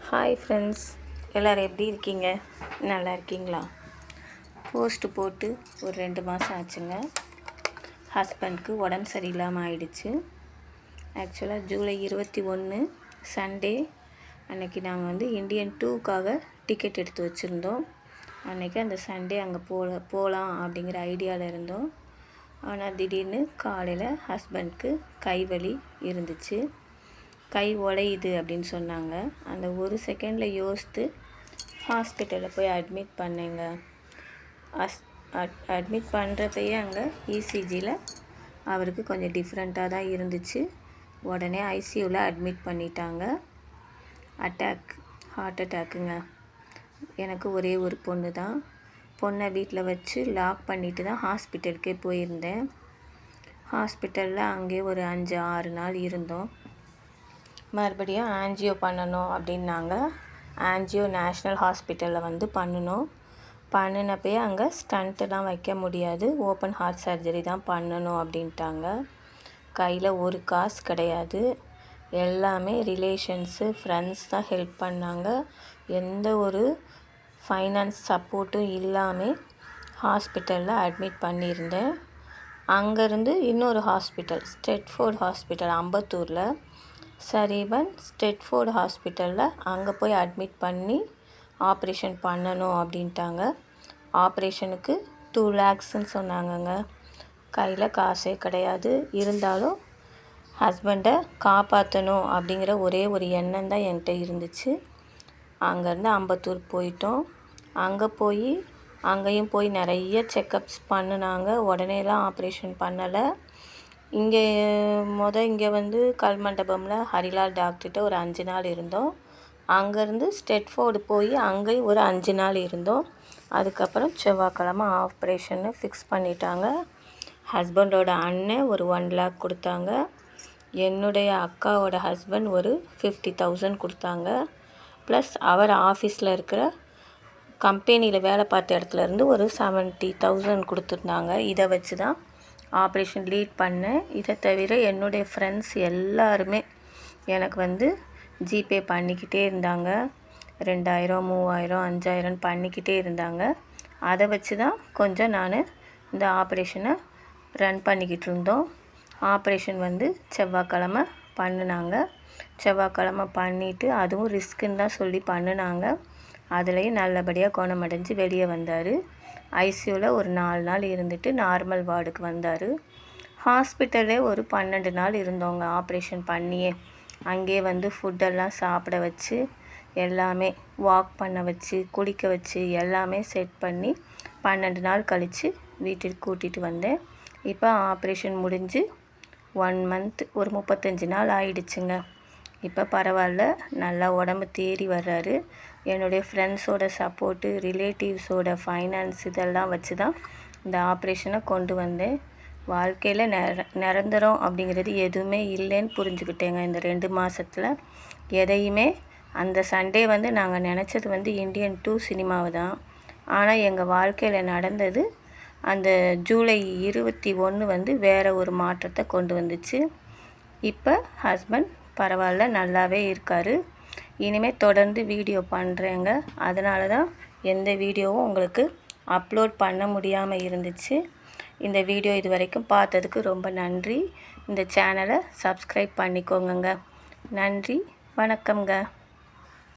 Hi friends, எல்லோரும் எப்படி இருக்கீங்க? நல்லா இருக்கீங்களா? போஸ்ட்டு போட்டு ஒரு 2 மாதம் ஆச்சுங்க. ஹஸ்பண்ட்க்கு உடம்பு சரியில்லாமல் ஆயிடுச்சு. ஆக்சுவலாக ஜூலை 21 சண்டே அன்றைக்கி நாங்கள் இந்தியன் 2க்காக டிக்கெட் எடுத்து வச்சுருந்தோம். அன்றைக்கி அந்த சண்டே அங்கே போகலாம் அப்படிங்கிற ஐடியாவில் இருந்தோம். ஆனால் திடீர்னு காலையில் ஹஸ்பண்ட்க்கு கை வலி இருந்துச்சு. கை உடையுது அப்படின்னு சொன்னாங்க. அந்த ஒரு செகண்டில் யோசித்து ஹாஸ்பிட்டலில் போய் அட்மிட் பண்ணேங்க. அட்மிட் பண்ணுறப்பயே அங்கே இசிஜியில் அவருக்கு கொஞ்சம் டிஃப்ரெண்ட்டாக தான் இருந்துச்சு. உடனே ஐசியூவில் அட்மிட் பண்ணிட்டாங்க. ஹார்ட் அட்டாக்குங்க. எனக்கு ஒரே ஒரு பொண்ணு தான். பொண்ணை வீட்டில் வச்சு லாக் பண்ணிவிட்டு தான் ஹாஸ்பிட்டலுக்கே போயிருந்தேன். ஹாஸ்பிட்டலில் அங்கே ஒரு 5-6 நாள் இருந்தோம். மறுபடியும் ஆன்ஜியோ பண்ணணும் அப்படின்னாங்க. ஆன்ஜியோ நேஷ்னல் ஹாஸ்பிட்டலில் பண்ணணும். பண்ணினப்பயே அங்கே ஸ்டண்ட்டுலாம் வைக்க முடியாது, ஓப்பன் ஹார்ட் சர்ஜரி தான் பண்ணணும் அப்படின்ட்டாங்க. கையில் ஒரு காசு கிடையாது. எல்லாமே ரிலேஷன்ஸு, ஃப்ரெண்ட்ஸ் தான் ஹெல்ப் பண்ணாங்க. எந்த ஒரு ஃபைனான்ஸ் சப்போர்ட்டும் இல்லாமல் ஹாஸ்பிட்டலில் அட்மிட் பண்ணியிருந்தேன். அங்கேருந்து இன்னொரு ஹாஸ்பிட்டல், ஸ்டெட்ஃபோர்ட் ஹாஸ்பிட்டல் அம்பத்தூரில், சரிவன் ஸ்டெட்ஃபோர்ட் ஹாஸ்பிட்டலில் அங்கே போய் அட்மிட் பண்ணி ஆப்ரேஷன் பண்ணணும் அப்படின்ட்டாங்க. ஆப்ரேஷனுக்கு 2 lakhsன்னு சொன்னாங்கங்க. கையில் காசே கிடையாது. இருந்தாலும் ஹஸ்பண்டை காப்பாற்றணும் அப்படிங்கிற ஒரே ஒரு எண்ணம் தான் என்கிட்ட இருந்துச்சு. அங்கேருந்து அம்பத்தூர் போயிட்டோம். அங்கேயும் போய் நிறைய செக்கப்ஸ் பண்ணினாங்க. உடனேலாம் ஆப்ரேஷன் பண்ணலை. இங்கே கல்மண்டபமில் ஹரிலால் டாக்டர்கிட்ட ஒரு 5 நாள் இருந்தோம். அங்கேருந்து ஸ்டெட்ஃபோர்டு போய் அங்கேயும் ஒரு 5 நாள் இருந்தோம். அதுக்கப்புறம் செவ்வாய்க்கிழமை ஆப்ரேஷன்னு ஃபிக்ஸ் பண்ணிட்டாங்க. ஹஸ்பண்டோட அண்ணன் ஒரு 1 lakh கொடுத்தாங்க. என்னுடைய அக்காவோட ஹஸ்பண்ட் ஒரு 50,000 கொடுத்தாங்க. ப்ளஸ் அவர் ஆஃபீஸில் இருக்கிற கம்பெனியில் வேலை பார்த்த இடத்துலேருந்து ஒரு 70,000 கொடுத்துருந்தாங்க. இதை வச்சு தான் ஆப்ரேஷன் லீட் பண்ணேன். இதை தவிர என்னுடைய ஃப்ரெண்ட்ஸ் எல்லாருமே எனக்கு ஜிபே பண்ணிக்கிட்டே இருந்தாங்க. 2000, 3000, 5000 பண்ணிக்கிட்டே இருந்தாங்க. அதை வச்சு தான் கொஞ்சம் நான் இந்த ஆப்ரேஷனை ரன் பண்ணிக்கிட்டு இருந்தோம். ஆப்ரேஷன் செவ்வாய்க்கிழமை பண்ணினாங்க. செவ்வாய்க்கிழமை பண்ணிவிட்டு அதுவும் ரிஸ்க்குன்னு தான் சொல்லி பண்ணினாங்க. அதுலேயும் நல்லபடியாக குணமடைஞ்சு வெளியே வந்தார். ஐசியூவில் ஒரு 4 நாள் இருந்துட்டு நார்மல் வார்டுக்கு வந்தார். ஹாஸ்பிட்டலே ஒரு 12 நாள் இருந்தோங்க ஆப்ரேஷன் பண்ணியே. அங்கேயே ஃபுட்டெல்லாம் சாப்பிட வச்சு, எல்லாமே வாக் பண்ண வச்சு, குளிக்க வச்சு, எல்லாமே செட் பண்ணி 12 நாள் கழித்து வீட்டுக்கு கூட்டிகிட்டு வந்தேன். இப்போ ஆப்ரேஷன் முடிஞ்சு 1 month, ஒரு 35 நாள் ஆயிடுச்சுங்க. இப்போ பரவாயில்ல, நல்லா உடம்பு தேறி வர்றாரு. என்னுடைய ஃப்ரெண்ட்ஸோட சப்போர்ட்டு, ரிலேட்டிவ்ஸோட ஃபைனான்ஸ் இதெல்லாம் வச்சு தான் இந்த ஆப்ரேஷனை கொண்டு வந்தேன். வாழ்க்கையில் நிரந்தரம் அப்படிங்கிறது எதுவுமே இல்லைன்னு புரிஞ்சுக்கிட்டேங்க இந்த 2 மாதத்தில். எதையுமே அந்த சண்டே நாங்கள் நினச்சது இந்தியன் 2 சினிமாவை தான். ஆனால் எங்கள் வாழ்க்கையில் நடந்தது அந்த ஜூலை 21 வேறு ஒரு மாற்றத்தை கொண்டு வந்துச்சு. இப்போ ஹஸ்பண்ட் பரவாயில்ல, நல்லாவே இருக்கார். இனிமேல் தொடர்ந்து வீடியோ பண்ணுறேங்க. அதனால தான் எந்த வீடியோவும் உங்களுக்கு அப்லோட் பண்ண முடியாமல் இருந்துச்சு. இந்த வீடியோ இது வரைக்கும் பார்த்ததுக்கு ரொம்ப நன்றி. இந்த சேனலை சப்ஸ்கிரைப் பண்ணிக்கோங்க. நன்றி, வணக்கம்ங்க.